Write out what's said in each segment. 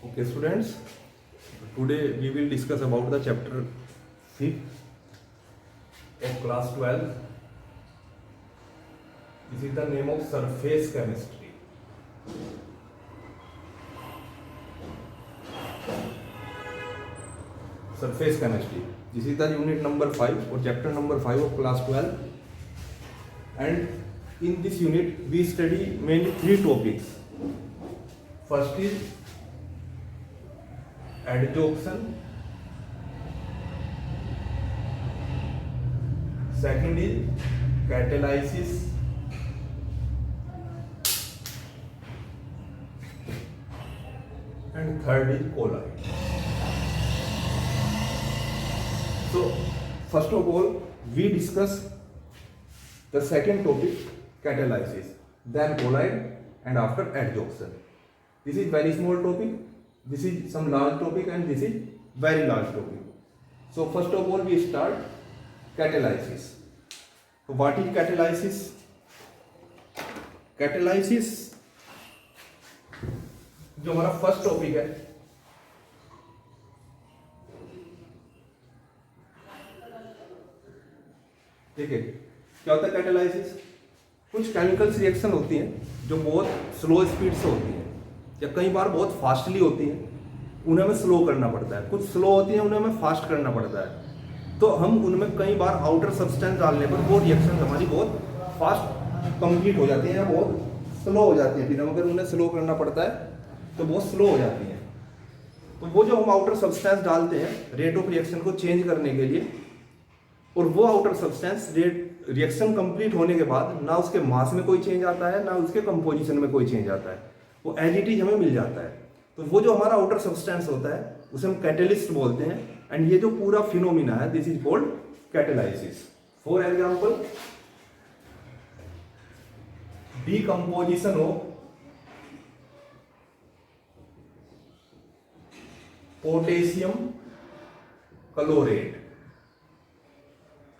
Okay, students, today we will discuss about the chapter 5th of class 12. This is the name of surface chemistry. Surface chemistry. This is the unit number 5 or chapter number 5 of class 12. And in this unit we study mainly 3 topics. First is adsorption, second is catalysis, and third is colloid. So first of all we discuss the second topic, catalysis, then colloid, and after adsorption. This is very small topic, this is some large topic, and this is very large topic. So first of all we start catalysis. So what is catalysis? Catalysis जो हमारा first topic है, ठीक है, क्या होता है catalysis? कुछ chemicals reaction होती हैं जो बहुत स्लो स्पीड से होती हैं या कई बार बहुत फास्टली होती हैं, उन्हें हमें स्लो करना पड़ता है। कुछ स्लो होती हैं, उन्हें हमें फास्ट करना पड़ता है। तो हम उनमें कई बार आउटर सब्सटेंस डालने पर वो रिएक्शन हमारी बहुत फास्ट कंप्लीट हो जाती है या बहुत स्लो हो जाती है। फिर हम अगर उन्हें स्लो करना पड़ता है तो बहुत स्लो हो जाती हैं। तो वो जो हम आउटर सब्सटेंस डालते हैं रेट ऑफ रिएक्शन को चेंज करने के लिए, और वो आउटर सब्सटेंस रिएक्शन कंप्लीट होने के बाद ना उसके मास में कोई चेंज आता है ना उसके कंपोजिशन में कोई चेंज आता है, वो एज इट इज हमें मिल जाता है। तो वो जो हमारा आउटर सब्सटेंस होता है उसे हम कैटलिस्ट बोलते हैं। एंड ये जो पूरा फिनोमिना है this is called catalysis. For example, decomposition of potassium chlorate,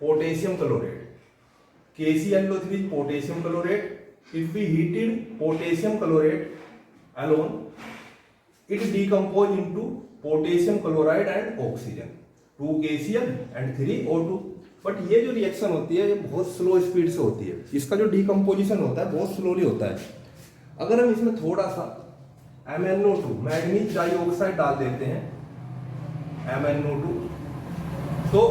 potassium chlorate, KClO3 is potassium chlorate. If we heated potassium chlorate alone, it decompose into potassium chloride and oxygen, 2 KCl and 3 O2. But ये जो reaction होती है ये बहुत slow speed से होती है। इसका जो डिकम्पोजिशन होता है बहुत स्लोली होता है। अगर हम इसमें थोड़ा सा MnO2 मैग्नीज डाइऑक्साइड डाल देते हैं, MnO2, तो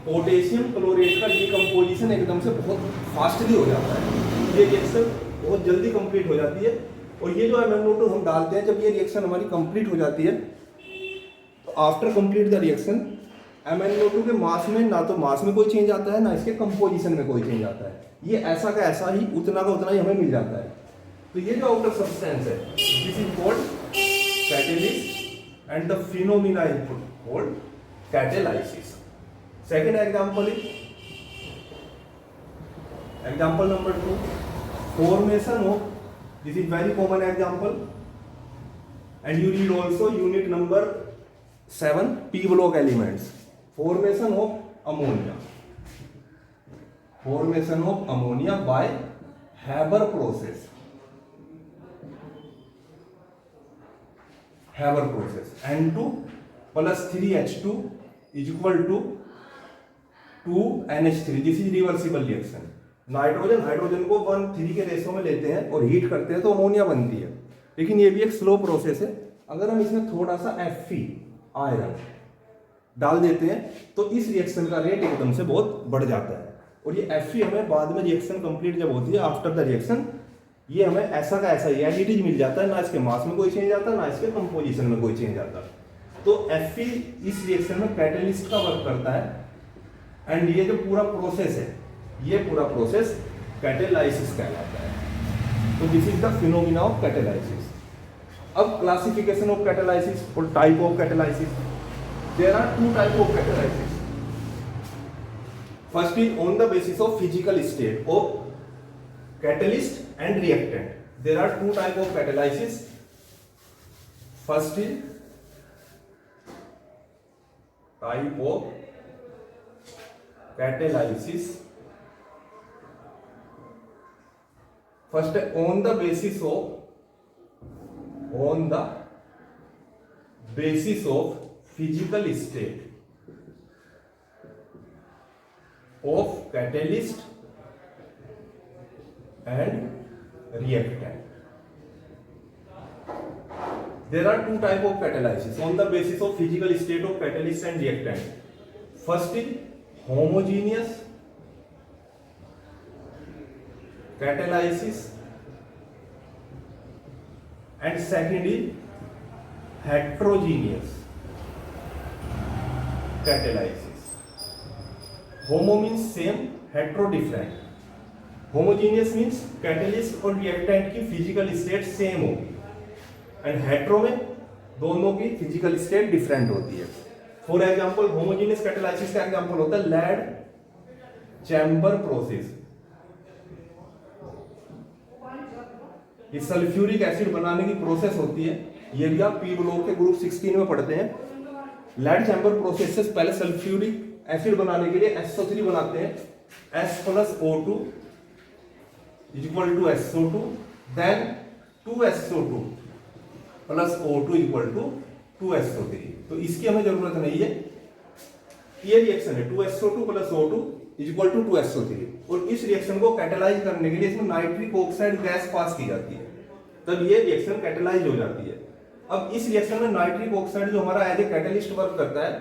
पोटेशियम क्लोरेट का डिकम्पोजिशन एकदम से बहुत फास्टली हो जाता है। ये रिएक्शन बहुत जल्दी कंप्लीट हो जाती है। और ये जो MnO2 हम डालते हैं, जब ये रिएक्शन हमारी कंप्लीट हो जाती है तो after complete the reaction MnO2 के मास में ना तो मास में कोई चेंज आता है ना इसके कंपोजिशन में कोई चेंज आता है। ये ऐसा का ऐसा ही उतना का उतना ही हमें मिल जाता है। तो ये जो आउटर सब्सटेंस है this is called catalyst and the phenomena is called catalysis. Second example is example number 2, formation of, this is very common example, and you read also unit number 7 P block elements. Formation of ammonia, formation of ammonia by Haber process, Haber process, N2 plus 3H2 is equal to 2NH3, this is reversible reaction. Nitrogen hydrogen को 1:3 के ratio में लेते हैं और heat करते हैं तो ammonia बनती है, लेकिन ये भी एक स्लो प्रोसेस है। अगर हम इसमें थोड़ा सा Fe आयरन डाल देते हैं तो इस रिएक्शन का रेट एकदम से बहुत बढ़ जाता है। और ये Fe हमें बाद में रिएक्शन कंप्लीट जब होती है आफ्टर द रिएक्शन, ये हमें ऐसा का ऐसा एज इट इज मिल जाता है, ना इसके मास में कोई चेंज आता ना इसके कंपोजिशन में कोई चेंज आता। तो Fe इस रिएक्शन में कैटलिस्ट का वर्क करता है। एंड ये जो पूरा प्रोसेस है ये पूरा प्रोसेस कैटालाइसिस कहलाता है। तो this is the phenomena of catalysis. अब क्लासिफिकेशन ऑफ कैटालाइसिस और type of catalysis, there are 2 type of catalysis. First is on the basis of physical state of catalyst and reactant. There are 2 type of catalysis. First is type of catalysis, first on the basis of on the basis of physical state of catalyst and reactant. There are two type of catalysis on the basis of physical state of catalyst and reactant. First is homogeneous catalysis and second is heterogeneous catalysis. Homo means same, hetero different. Homogeneous means catalyst और reactant की physical state same होगी and hetero में दोनों की physical state different होती है. For example homogeneous catalysis का example होता है लेड चैम्बर प्रोसेस. ये सल्फ्यूरिक एसिड बनाने की प्रोसेस होती है, ये भी आप पी ब्लॉक के ग्रुप 16 में पढ़ते हैं. लेड चैम्बर प्रोसेस से पहले सल्फ्यूरिक एसिड बनाने के लिए SO3 बनाते हैं. S plus O2 is equal to SO2, then 2SO2 plus O2 equal to 2SO3. तो इसकी हमें जरूरत नहीं है. ये रिएक्शन है 2SO2 plus O2 is equal to 2SO3 और इस रिएक्शन को कैटेलाइज करने के लिए इसमें नाइट्रिक ऑक्साइड गैस पास की जाती है, तब ये रिएक्शन कैटेलाइज हो जाती है. अब इस रिएक्शन में नाइट्रिक ऑक्साइड जो हमारा एज ए कैटलिस्ट वर्क करता है,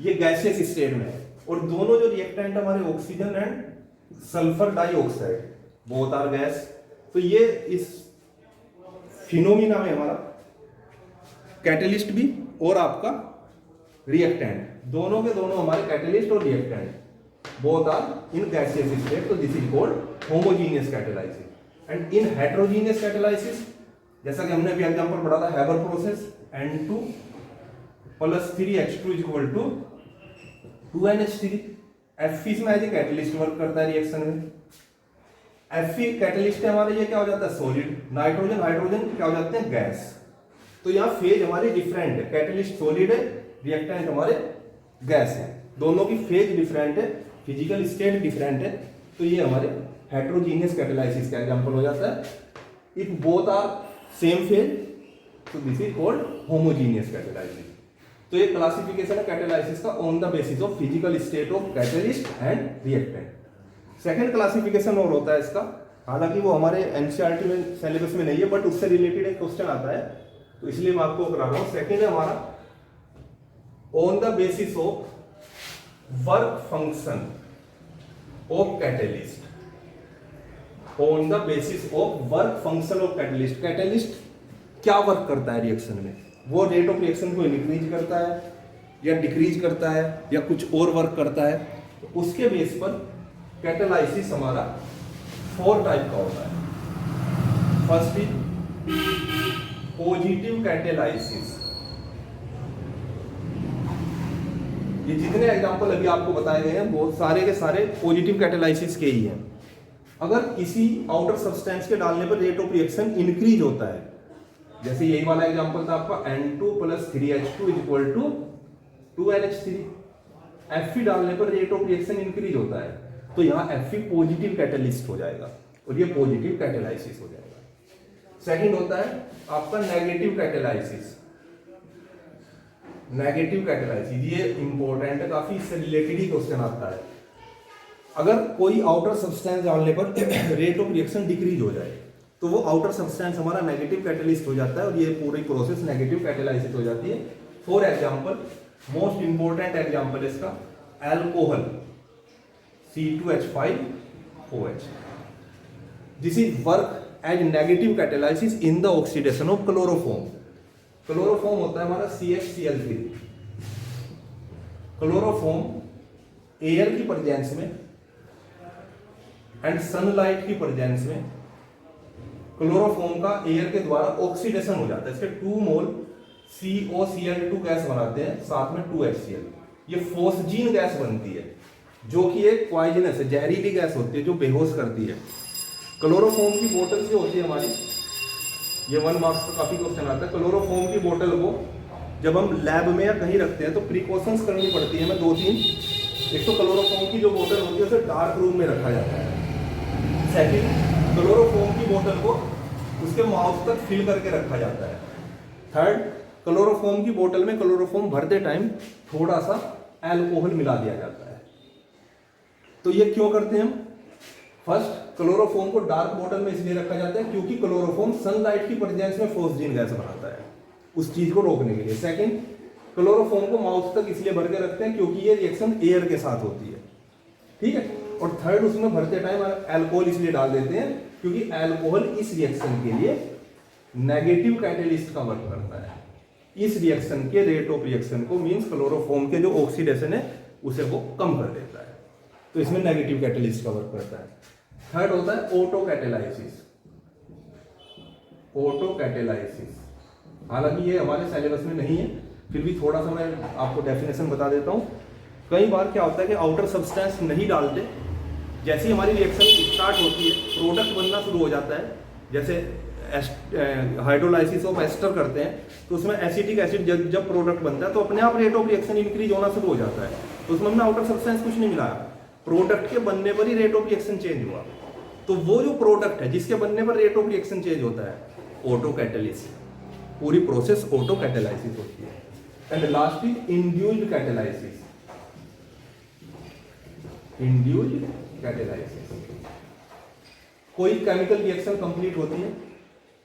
ये गैसियस स्टेट में है और दोनों जो रिएक्टेंट हमारे oxygen and sulphur dioxide both are gas. तो ये इस फिनोमिना में हमारा कैटलिस्ट भी और आपका रिएक्टेंट दोनों के दोनों हमारे कैटलिस्ट और reactant both are in gaseous state. तो this is called homogeneous catalysis. And in heterogeneous catalysis जैसा कि हमने अभी एग्जांपल पढ़ा था Haber process N2 plus 3H2 is equal to 2NH3. Fe इसमें एज ए कैटलिस्ट वर्क करता है रिएक्शन में. Fe कैटलिस्ट है हमारा, ये क्या हो जाता है सॉलिड. नाइट्रोजन हाइड्रोजन क्या हो जाते हैं गैस. तो यहाँ फेज हमारी डिफरेंट है, कैटलिस्ट सॉलिड है, रिएक्टेंट हमारे गैस है, दोनों की फेज डिफरेंट है, फिजिकल स्टेट डिफरेंट है. तो ये हमारे हेटेरोजीनियस कैटालाइसिस का एग्जांपल हो जाता है. If both are same phase तो this is called homogeneous catalysis. तो ये क्लासिफिकेशन है कैटालाइसिस का on the basis of physical state of catalyst and reactant. Second classification और होता है इसका, हालांकि वो हमारे एनसीईआरटी में सिलेबस में नहीं है बट उससे रिलेटेड एक क्वेश्चन आता है तो इसलिए मैं आपको करा रहा हूं. सेकंड है हमारा on the basis of work function of catalyst. On the basis of work function of catalyst, catalyst क्या वर्क करता है रिएक्शन में, वो रेट ऑफ रिएक्शन को इंक्रीज करता है या डिक्रीज करता है या कुछ और वर्क करता है. तो उसके बेस पर कैटालाइसिस हमारा 4 टाइप का होता है. First is positive catalysis. ये जितने एग्जांपल अभी आपको बताए गए हैं बहुत सारे के सारे पॉजिटिव कैटालाइसिस के ही हैं. अगर किसी आउटर सब्सटेंस के डालने पर रेट ऑफ रिएक्शन इंक्रीज होता है, जैसे यही वाला एग्जांपल था आपका N2 plus 3H2 is equal to 2NH3. Fe डालने पर रेट ऑफ रिएक्शन इंक्रीज होता है तो यहाँ Fe पॉजिटिव कैटालिस्ट हो जाएगा और ये पॉजिटिव कैटालाइसिस हो जाएगा. सेकंड होता है आपका नेगेटिव कैटालाइसिस. नेगेटिव कैटालाइसिस ये इंपॉर्टेंट है काफी, इससे रिलेटेड ही क्वेश्चन आता है. अगर कोई आउटर सब्सटेंस डालने पर रेट ऑफ रिएक्शन डिक्रीज हो जाए तो वो आउटर सब्सटेंस हमारा नेगेटिव कैटालिस्ट हो जाता है और ये पूरी प्रोसेस नेगेटिव कैटालाइसिस हो जाती है. For example most important example इसका alcohol C2H5OH. This is work as negative catalysis in the oxidation of chloroform. Chloroform होता है हमारा CHCl3. क्लोरोफॉर्म एयर की प्रेजेंस में एंड सनलाइट की प्रेजेंस में क्लोरोफॉर्म का एयर के द्वारा ऑक्सीडेशन हो जाता है. इसके 2 मोल COCl2 गैस बनाते हैं, साथ में 2HCl. ये फोस्जीन गैस बनती है जो कि एक पॉइजनस है, जहरीली गैस होती है जो बेहोश करती है. क्लोरोफॉर्म की बोतल जो होती है हमारी, ये 1 मार्क्स का काफी क्वेश्चन आता है. क्लोरोफॉर्म की बोतल को जब हम लैब में या कहीं रखते हैं तो प्रिकॉशंस करनी पड़ती है. हमें 2-3. एक तो क्लोरोफॉर्म की जो बोतल होती है उसे डार्क रूम में रखा जाता है. सेकंड, क्लोरोफॉर्म की बोतल को उसके माउथ तक फिल करके रखा जाता है। थर्ड, क्लोरोफॉर्म की बोतल में क्लोरोफॉर्म भरते टाइम थोड़ा सा अल्कोहल मिला दिया जाता है। तो ये क्यों करते हैं हम? फर्स्ट, क्लोरोफॉर्म को डार्क बोतल में इसलिए रखा जाता है क्योंकि क्लोरोफॉर्म सनलाइट की प्रेजेंस में फोस्जीन गैस बनाता है, उस चीज को रोकने के लिए। सेकंड, क्लोरोफॉर्म को माउथ तक इसलिए भर के रखते हैं क्योंकि ये रिएक्शन एयर के साथ होती है, ठीक है। और थर्ड, उसमें भरते टाइम अल्कोहल इसलिए डाल देते हैं क्योंकि अल्कोहल इस रिएक्शन के लिए नेगेटिव कैटेलिस्ट का वर्क करता है। इस रिएक्शन के रेट ऑफ रिएक्शन को, मींस क्लोरोफॉर्म के जो ऑक्सीडेशन है उसे वो कम कर देता है, तो इसमें नेगेटिव कैटेलिस्ट का वर्क करता है। थर्ड होता है ऑटो कैटेलाइसिस। ऑटो कैटेलाइसिस, हालांकि ये हमारे सिलेबस में नहीं है, फिर भी थोड़ा सा मैं आपको डेफिनेशन बता देता हूँ। कई बार क्या होता है कि आउटर सब्सटेंस नहीं डालते, जैसे ही हमारी रिएक्शन स्टार्ट होती है प्रोडक्ट बनना शुरू हो जाता है। जैसे हाइड्रोलाइसिस ऑफ एस्टर करते हैं तो उसमें एसिटिक एसिड जब प्रोडक्ट बनता है तो अपने आप रेट ऑफ रिएक्शन इंक्रीज होना शुरू हो जाता है। तो उसमें हमने आउटर सब्सटेंस कुछ नहीं मिलाया, प्रोडक्ट के बनने पर ही रेट ऑफ रिएक्शन चेंज हुआ। तो वो जो प्रोडक्ट है जिसके बनने पर रेट ऑफ रिएक्शन चेंज होता है, ऑटो कैटेलिसिस, पूरी प्रोसेस ऑटो कैटेलाइसिस होती है। And last is induced catalysis. Induced catalysis, कोई केमिकल रिएक्शन कंप्लीट होती है,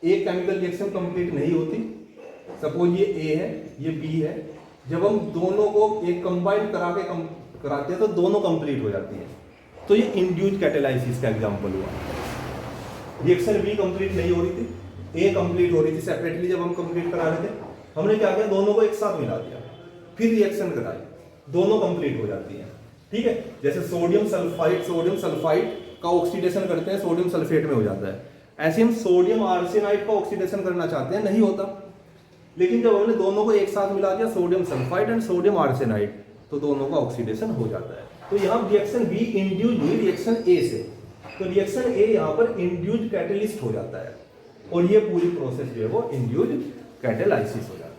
एक केमिकल रिएक्शन कंप्लीट नहीं होती। सपोज ये ए है, ये बी है, जब हम दोनों को एक कंबाइन कराते हैं तो दोनों कंप्लीट हो जाती है, तो ये इंड्यूस्ड कैटेलाइसिस का एग्जांपल हुआ। रिएक्शन बी कंप्लीट नहीं हो रही थी, ए कंप्लीट हो रही थी सेपरेटली, जब हम कंप्लीट करा रहे थे हमने क्या किया, दोनों को एक साथ मिला दिया, फिर रिएक्शन कराई, दोनों कंप्लीट हो जाती है, ठीक है। जैसे सोडियम सल्फाइड का ऑक्सीडेशन करते हैं, सोडियम सल्फेट में हो जाता है। ऐसे हम सोडियम आर्सेनाइड का ऑक्सीडेशन करना चाहते हैं, नहीं होता। लेकिन जब हमने दोनों को एक साथ मिला दिया, sodium sulphide and sodium arsenide, तो दोनों का ऑक्सीडेशन हो जाता है। तो यहाँ रिएक्शन बी इंड्यूस हुई रिएक्शन ए से, तो रिएक्शन ए यहाँ पर इंड्यूस्ड कैटेलिस्ट हो जाता है, और ये पूरी प्रोसेस जो है वो इंड्यूस्ड कैटेलाइसिस हो जाता है।